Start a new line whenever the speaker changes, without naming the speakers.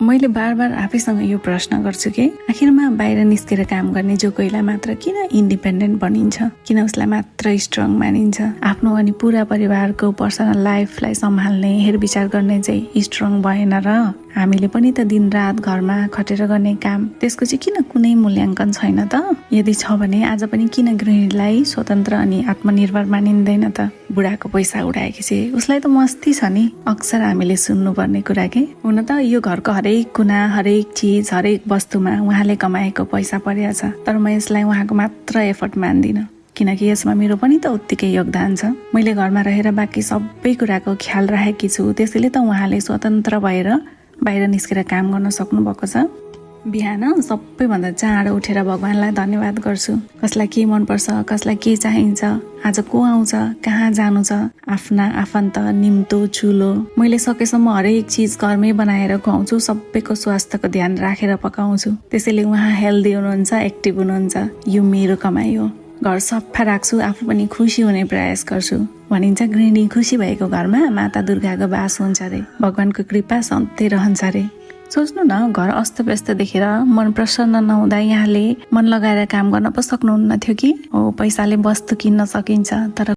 मैले बार बार आफैसँग यो प्रश्न गर्छु कि आखिरमा बाहिर निस्केर काम गर्ने जो कोहीलाई मात्र किन इन्डिपेन्डेन्ट बनिन्छ, किन उसलाई मात्र स्ट्रङ मानिन्छ। आफ्नो अनि पुरा परिवारको पर्सनल लाइफलाई सम्हाल्ने हेरविचार गर्ने चाहिँ स्ट्रङ भएन र हामीले पनि त दिनरात घरमा खटेर गर्ने काम, त्यसको चाहिँ किन कुनै मूल्याङ्कन छैन त। यदि छ भने आज पनि किन गृहिणीलाई स्वतन्त्र अनि आत्मनिर्भर मानिँदैन त। बुढाको पैसा उडाएपछि उसलाई त मस्ती छ नि, अक्सर हामीले सुन्नुपर्ने कुरा के। हुन त यो घरको हरेक कुना, हरेक चिज, हरेक वस्तुमा उहाँले कमाएको पैसा परेको छ, तर म यसलाई उहाँको मात्र एफर्ट मान्दिनँ, किनकि यसमा मेरो पनि त उत्तिकै योगदान छ। मैले घरमा रहेर बाँकी सबै कुराको ख्याल राखेकी छु, त्यसैले त उहाँले स्वतन्त्र भएर बाहिर निस्केर काम गर्न सक्नु भएको छ। बिहान सबैभन्दा चाँडो उठेर भगवानलाई धन्यवाद गर्छु। कसलाई के मनपर्छ, कसलाई के चाहिन्छ, आज को आउँछ, कहाँ जानु छ, आफ्ना आफन्त, निम्तो, चुलो, मैले सकेसम्म हरेक चिज घरमै बनाएर खुवाउँछु। सबैको स्वास्थ्यको ध्यान राखेर पकाउँछु, त्यसैले उहाँ हेल्दी हुनुहुन्छ, एक्टिभ हुनुहुन्छ। यो मेरो कमाइ हो। घर सफा राख्छु, आफू पनि खुसी हुने प्रयास गर्छु। भनिन्छ गृहिणी खुसी भएको घरमा माता दुर्गाको बास हुन्छ रे, भगवानको कृपा सधैँ रहन्छ रे। सोच्नु न, घर अस्तव्यस्त देखेर मन प्रसन्न नहुँदा यहाँले मन लगाएर काम गर्न पो सक्नुहुन्न थियो कि। हो, पैसाले वस्तु किन्न सकिन्छ, तर